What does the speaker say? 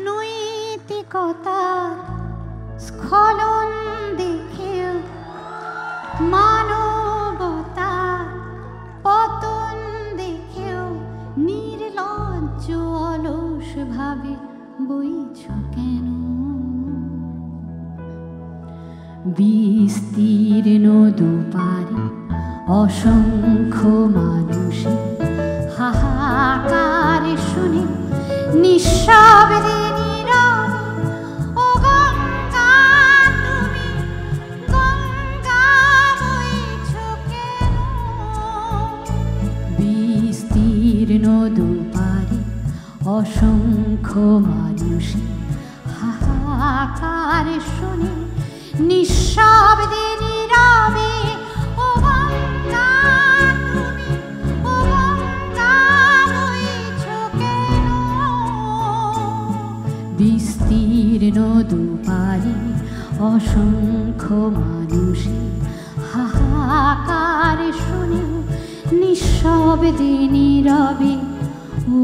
নৈতিকতার স্খলন দেখেও মানবতার পতন দেখেও নির্লজ্জ অলস ভাবে বইছ কেন? বিস্তীর্ণ দুপারে অসংখ্য মানুষের হাহাকার শুনে নিঃশব্দে নীরবে ও গঙ্গা তুমি গঙ্গা বইছ কেন? বিস্তীর্ণ দুপারে অসংখ্য মানুষের হাহাকার শুনে নিঃশব্দে নীরবে ও গঙ্গা তুমি ও গঙ্গা বইছ কেন? বিস্তীর্ণ দুপারে অসংখ্য মানুষের হাহাকার শুনে নিঃশব্দে নীরবে ও